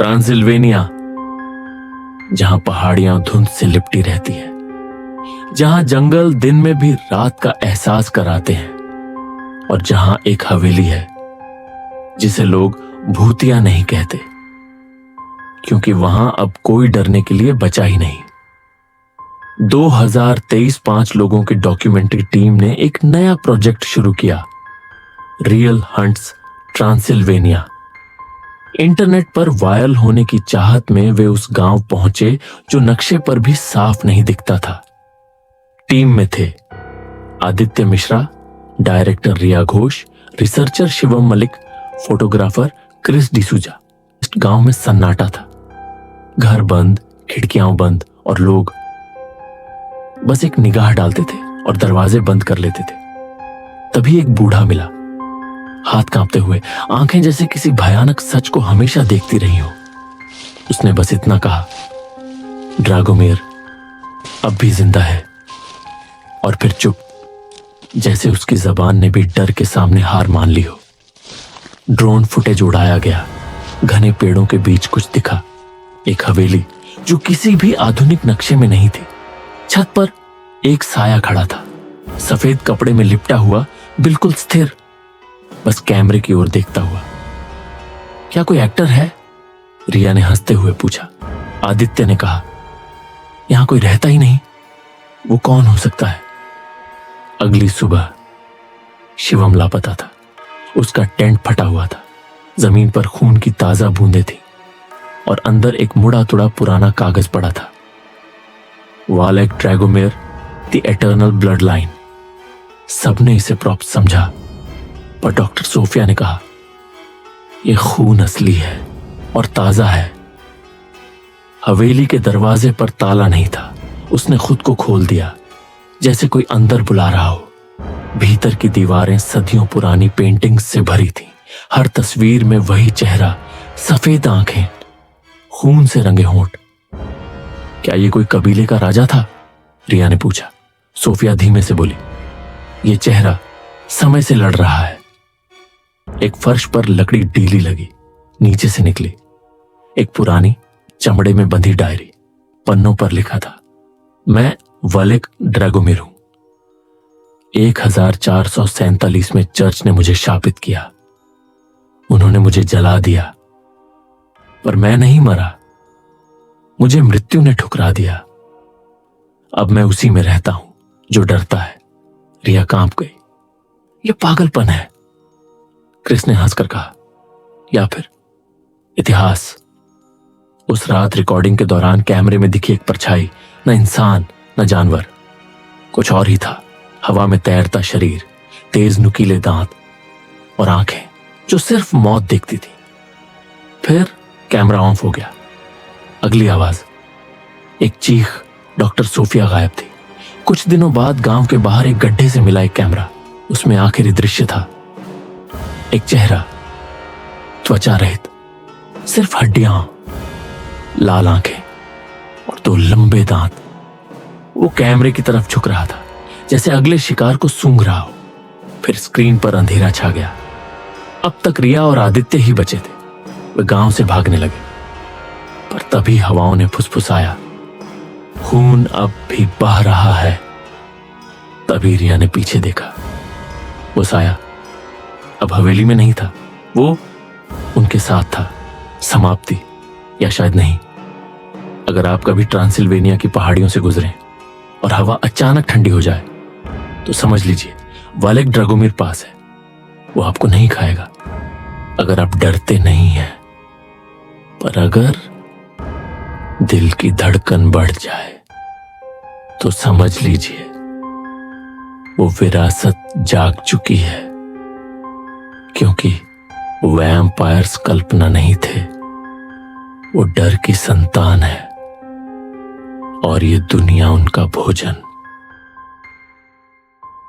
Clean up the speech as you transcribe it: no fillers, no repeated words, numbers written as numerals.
Transylvania, जहां पहाड़ियां धुंध से लिपटी रहती है, जहां जंगल दिन में भी रात का एहसास कराते हैं, और जहां एक हवेली है जिसे लोग भूतिया नहीं कहते, क्योंकि वहां अब कोई डरने के लिए बचा ही नहीं। 2023 5 लोगों की डॉक्यूमेंट्री टीम ने एक नया प्रोजेक्ट शुरू किया, रियल हंट्स ट्रांसिल्वेनिया। इंटरनेट पर वायरल होने की चाहत में वे उस गांव पहुंचे जो नक्शे पर भी साफ नहीं दिखता था। टीम में थे Aditya Mishra, director Riya Ghosh, researcher Shivam Malik, photographer Chris D'Souza. गांव में सन्नाटा था, घर बंद, खिड़कियां बंद, और लोग बस एक निगाह डालते थे और दरवाजे बंद कर लेते थे। तभी एक बूढ़ा मिला, हाथ कांपते हुए, आंखें जैसे किसी भयानक सच को हमेशा देखती रही हो। उसने बस इतना कहा, ड्रागोमिर अब भी जिंदा है। और फिर चुप, जैसे उसकी जबान ने भी डर के सामने हार मान ली हो। ड्रोन फुटेज उड़ाया गया, घने पेड़ों के बीच कुछ दिखा, एक हवेली जो किसी भी आधुनिक नक्शे में नहीं थी। छत पर एक साया खड़ा था, सफेद कपड़े में लिपटा हुआ, बिल्कुल स्थिर, बस कैमरे की ओर देखता हुआ। क्या कोई एक्टर है? रिया ने हंसते हुए पूछा। आदित्य ने कहा, यहां कोई रहता ही नहीं, वो कौन हो सकता है? अगली सुबह शिवम लापता था। उसका टेंट फटा हुआ था, जमीन पर खून की ताजा बूंदें थी, और अंदर एक मुड़ा तुड़ा पुराना कागज पड़ा था। वालेक ड्रैगोमिर, द एटर्नल ब्लड लाइन। सबने इसे प्रॉप्स समझा, पर डॉक्टर सोफिया ने कहा, यह खून असली है और ताजा है। हवेली के दरवाजे पर ताला नहीं था, उसने खुद को खोल दिया, जैसे कोई अंदर बुला रहा हो। भीतर की दीवारें सदियों पुरानी पेंटिंग्स से भरी थीं, हर तस्वीर में वही चेहरा, सफेद आंखें, खून से रंगे होंठ। क्या ये कोई कबीले का राजा था? रिया ने पूछा। सोफिया धीमे से बोली, यह चेहरा समय से लड़ रहा है। एक फर्श पर लकड़ी ढीली लगी, नीचे से निकली एक पुरानी चमड़े में बंधी डायरी। पन्नों पर लिखा था, मैं वालेक ड्रैगोमिर हूं। 1447 में चर्च ने मुझे शापित किया। उन्होंने मुझे जला दिया, पर मैं नहीं मरा, मुझे मृत्यु ने ठुकरा दिया। अब मैं उसी में रहता हूं जो डरता है। रिया कांप गई। यह पागलपन है, क्रिस ने हंसकर कहा, या फिर इतिहास। उस रात रिकॉर्डिंग के दौरान कैमरे में दिखी एक परछाई, न इंसान न जानवर, कुछ और ही था। हवा में तैरता शरीर, तेज नुकीले दांत और आंखें जो सिर्फ मौत देखती थी। फिर कैमरा ऑफ हो गया। अगली आवाज, एक चीख। डॉक्टर सोफिया गायब थी। कुछ दिनों बाद गांव के बाहर एक गड्ढे से मिला एक कैमरा। उसमें आखिरी दृश्य था, एक चेहरा, त्वचा रहित, सिर्फ हड्डियां, लाल आंखें और दो लंबे दांत। वो कैमरे की तरफ झुक रहा था, जैसे अगले शिकार को सूंघ रहा हो। फिर स्क्रीन पर अंधेरा छा गया। अब तक रिया और आदित्य ही बचे थे। वे गांव से भागने लगे, पर तभी हवाओं ने फुसफुसाया, खून अब भी बह रहा है। तभी रिया ने पीछे देखा। वो साया अब हवेली में नहीं था, वो उनके साथ था। समाप्ति, या शायद नहीं। अगर आप कभी ट्रांसिल्वेनिया की पहाड़ियों से गुजरें और हवा अचानक ठंडी हो जाए, तो समझ लीजिए वालेक ड्रैगोमिर पास है। वो आपको नहीं खाएगा अगर आप डरते नहीं हैं, पर अगर दिल की धड़कन बढ़ जाए तो समझ लीजिए वो विरासत जाग चुकी है, क्योंकि वैम्पायर्स कल्पना नहीं थे, वो डर की संतान है, और ये दुनिया उनका भोजन।